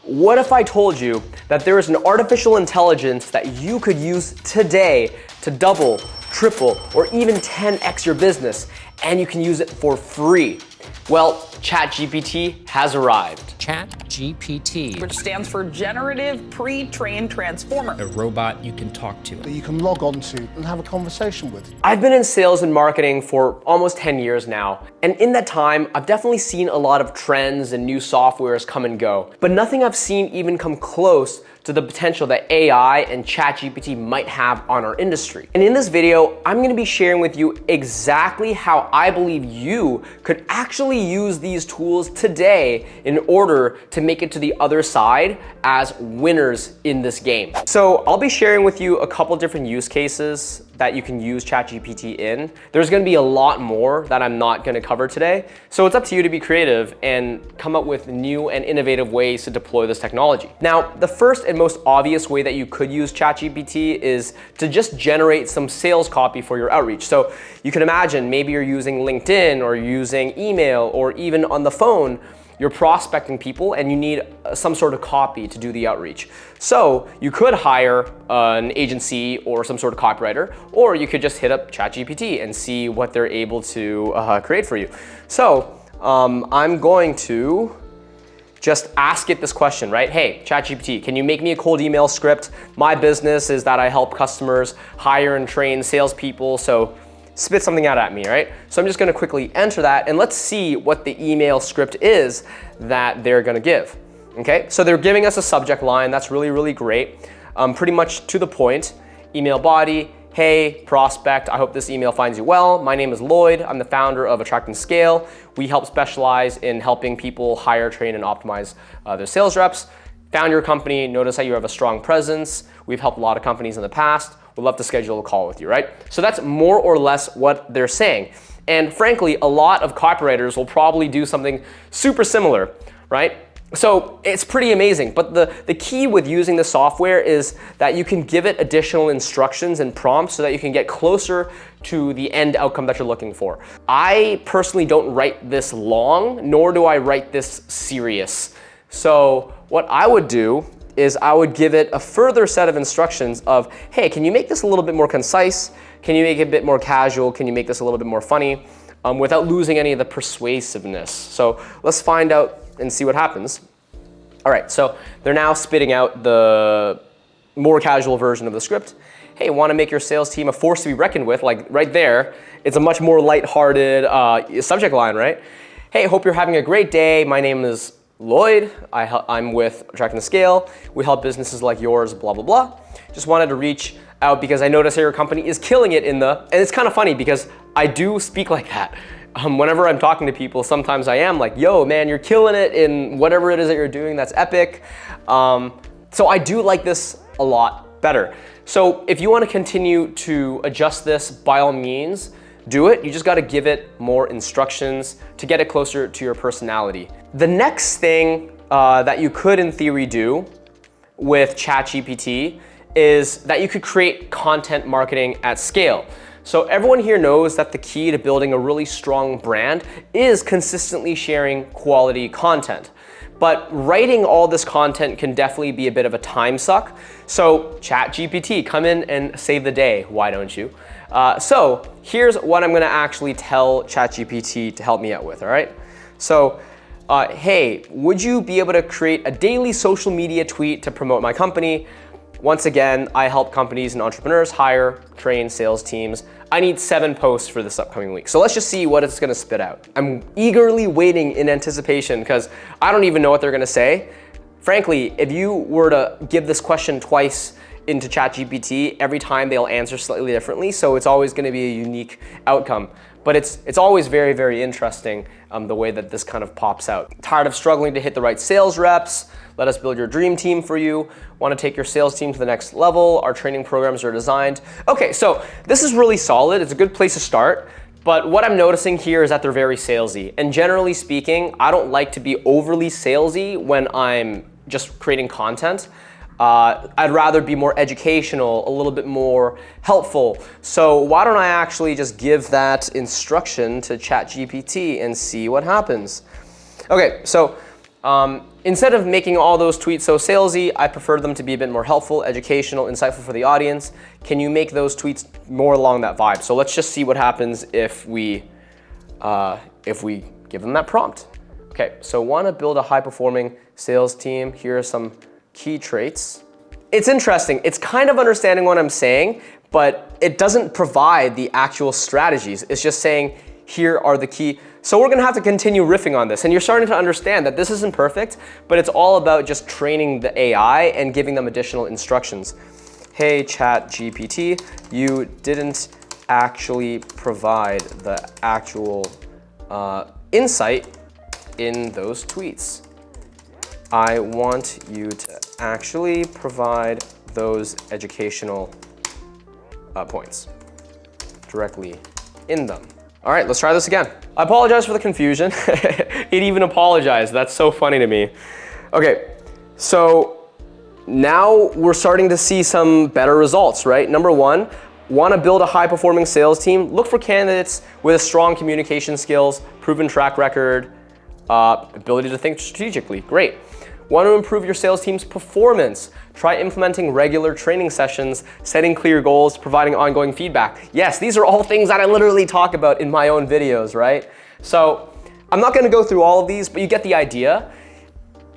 What if I told you that there is an artificial intelligence that you could use today to double, triple, or even 10x your business, and you can use it for free? Well, ChatGPT has arrived. ChatGPT, which stands for Generative Pre-trained Transformer. a robot you can talk to. That you can log on to and have a conversation with. I've been in sales and marketing for almost 10 years now, and in that time, I've definitely seen a lot of trends and new softwares come and go, but nothing I've seen even come close to the potential that AI and ChatGPT might have on our industry. And in this video, I'm gonna be sharing with you exactly how I believe you could actually use these tools today in order to make it to the other side as winners in this game. So I'll be sharing with you a couple different use cases that you can use ChatGPT in. There's gonna be a lot more that I'm not gonna cover today. So it's up to you to be creative and come up with new and innovative ways to deploy this technology. Now, the first and most obvious way that you could use ChatGPT is to just generate some sales copy for your outreach. So you can imagine maybe you're using LinkedIn or using email or even on the phone, you're prospecting people and you need some sort of copy to do the outreach. So you could hire an agency or some sort of copywriter, or you could just hit up ChatGPT and see what they're able to create for you. So I'm going to just ask it this question, right? Hey, ChatGPT, can you make me a cold email script? My business is that I help customers hire and train salespeople, so spit something out at me, right? So I'm just gonna quickly enter that and let's see what the email script is that they're gonna give, okay? So they're giving us a subject line, that's really, really great. Pretty much to the point. Email body, hey, prospect, I hope this email finds you well. My name is Lloyd, I'm the founder of Attract and Scale. We help specialize in helping people hire, train, and optimize their sales reps. Found your company, notice how you have a strong presence. We've helped a lot of companies in the past. We'd love to schedule a call with you, right? So that's more or less what they're saying. And frankly, a lot of copywriters will probably do something super similar, right? So it's pretty amazing. But the key with using the software is that you can give it additional instructions and prompts so that you can get closer to the end outcome that you're looking for. I personally don't write this long, nor do I write this serious. So what I would do is I would give it a further set of instructions of, hey, can you make this a little bit more concise? Can you make it a bit more casual? Can you make this a little bit more funny without losing any of the persuasiveness? So let's find out and see what happens. All right, so they're now spitting out the more casual version of the script. Hey, want to make your sales team a force to be reckoned with? Like right there, it's a much more lighthearted subject line, right? Hey, hope you're having a great day. My name is Lloyd, I'm with Attract and Scale. We help businesses like yours, blah, blah, blah. Just wanted to reach out because I noticed that your company is killing it and it's kind of funny because I do speak like that. Whenever I'm talking to people, sometimes I am like, yo, man, you're killing it in whatever it is that you're doing, that's epic. So I do like this a lot better. So if you want to continue to adjust this, by all means, do it. You just got to give it more instructions to get it closer to your personality. The next thing that you could in theory do with ChatGPT is that you could create content marketing at scale. So everyone here knows that the key to building a really strong brand is consistently sharing quality content. But writing all this content can definitely be a bit of a time suck. So ChatGPT, come in and save the day, why don't you? So here's what I'm gonna actually tell ChatGPT to help me out with, all right? So, hey, would you be able to create a daily social media tweet to promote my company? Once again, I help companies and entrepreneurs hire, train sales teams. I need 7 posts for this upcoming week. So let's just see what it's gonna spit out. I'm eagerly waiting in anticipation because I don't even know what they're gonna say. Frankly, if you were to give this question twice into ChatGPT, every time they'll answer slightly differently. So it's always gonna be a unique outcome. But it's always very, very interesting the way that this kind of pops out. Tired of struggling to hit the right sales reps? Let us build your dream team for you. Want to take your sales team to the next level? Our training programs are designed. Okay, so this is really solid. It's a good place to start. But what I'm noticing here is that they're very salesy. And generally speaking, I don't like to be overly salesy when I'm just creating content. I'd rather be more educational, a little bit more helpful. So why don't I actually just give that instruction to ChatGPT and see what happens? Okay, so Instead of making all those tweets so salesy, I prefer them to be a bit more helpful, educational, insightful for the audience. Can you make those tweets more along that vibe? So let's just see what happens if we give them that prompt. Okay, so want to build a high-performing sales team. Here are some key traits. It's interesting. It's kind of understanding what I'm saying, but it doesn't provide the actual strategies. It's just saying, here are the key. So we're gonna have to continue riffing on this. And you're starting to understand that this isn't perfect, but it's all about just training the AI and giving them additional instructions. Hey, ChatGPT, you didn't actually provide the actual insight in those tweets. I want you to actually provide those educational points directly in them. All right, let's try this again. I apologize for the confusion. It even apologized. That's so funny to me. Okay, so now we're starting to see some better results, right? Number one, want to build a high-performing sales team? Look for candidates with strong communication skills, proven track record, ability to think strategically. Great. Want to improve your sales team's performance? Try implementing regular training sessions, setting clear goals, providing ongoing feedback. Yes, these are all things that I literally talk about in my own videos, right? So I'm not going to go through all of these, but you get the idea.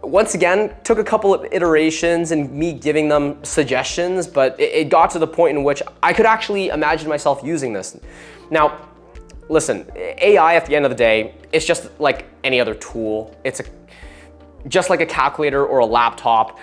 Once again, took a couple of iterations and me giving them suggestions, but it got to the point in which I could actually imagine myself using this. Now, listen, AI at the end of the day, it's just like any other tool. It's just like a calculator or a laptop.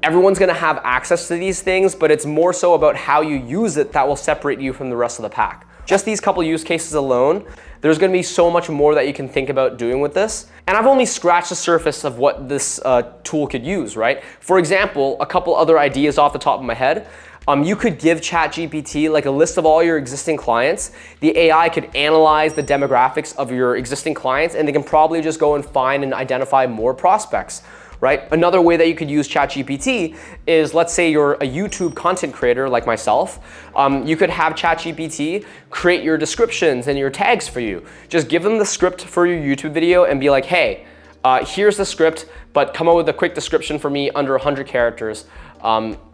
Everyone's gonna have access to these things, but it's more so about how you use it that will separate you from the rest of the pack. Just these couple use cases alone, there's gonna be so much more that you can think about doing with this. And I've only scratched the surface of what this tool could use, right? For example, a couple other ideas off the top of my head. You could give ChatGPT like a list of all your existing clients. The AI could analyze the demographics of your existing clients, and they can probably just go and find and identify more prospects, right? Another way that you could use ChatGPT is, let's say you're a YouTube content creator like myself. You could have ChatGPT create your descriptions and your tags for you. Just give them the script for your YouTube video and be like, hey, here's the script, but come up with a quick description for me under 100 characters.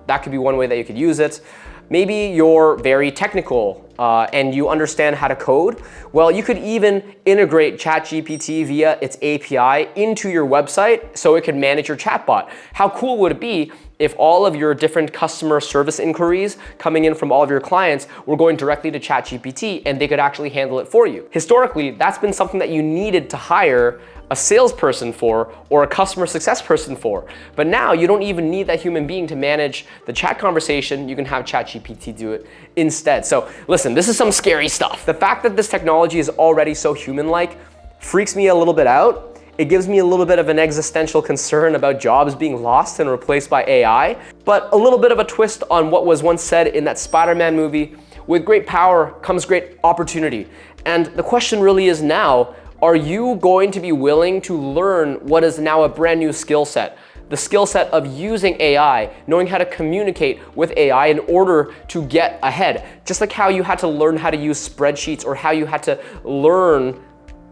That could be one way that you could use it. Maybe you're very technical and you understand how to code. Well, you could even integrate ChatGPT via its API into your website so it could manage your chatbot. How cool would it be if all of your different customer service inquiries coming in from all of your clients were going directly to ChatGPT and they could actually handle it for you? Historically, that's been something that you needed to hire a salesperson for or a customer success person for. But now you don't even need that human being to manage the chat conversation. You can have ChatGPT do it instead. So listen, this is some scary stuff. The fact that this technology is already so human-like freaks me a little bit out. It gives me a little bit of an existential concern about jobs being lost and replaced by AI, but a little bit of a twist on what was once said in that Spider-Man movie, with great power comes great opportunity. And the question really is now, are you going to be willing to learn what is now a brand new skill set? The skill set of using AI, knowing how to communicate with AI in order to get ahead. Just like how you had to learn how to use spreadsheets or how you had to learn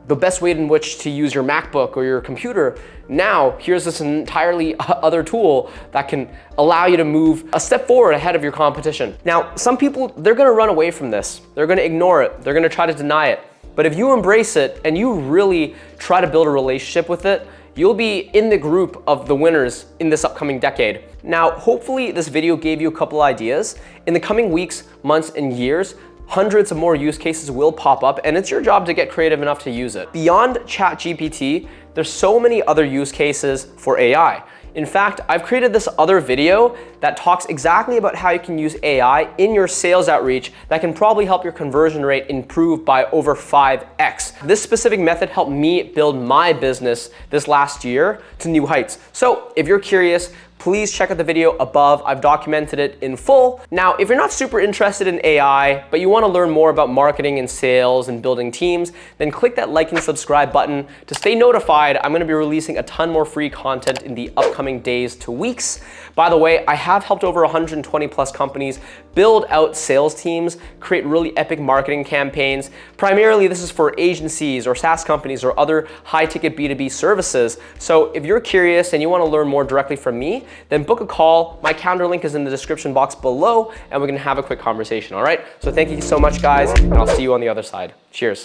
the best way in which to use your MacBook or your computer. Now, here's this entirely other tool that can allow you to move a step forward ahead of your competition. Now, some people, they're gonna run away from this. They're gonna ignore it. They're gonna try to deny it. But if you embrace it and you really try to build a relationship with it, you'll be in the group of the winners in this upcoming decade. Now, hopefully this video gave you a couple ideas. In the coming weeks, months, and years, hundreds of more use cases will pop up, and it's your job to get creative enough to use it. Beyond ChatGPT, there's so many other use cases for AI. In fact, I've created this other video that talks exactly about how you can use AI in your sales outreach that can probably help your conversion rate improve by over 5x. This specific method helped me build my business this last year to new heights. So if you're curious, please check out the video above. I've documented it in full. Now, if you're not super interested in AI, but you want to learn more about marketing and sales and building teams, then click that like and subscribe button to stay notified. I'm going to be releasing a ton more free content in the upcoming days to weeks. By the way, I have helped over 120 plus companies build out sales teams, create really epic marketing campaigns. Primarily, this is for agencies or SaaS companies or other high-ticket B2B services. So if you're curious and you want to learn more directly from me, then book a call. My calendar link is in the description box below, and we can have a quick conversation, all right? So thank you so much, guys, and I'll see you on the other side. Cheers.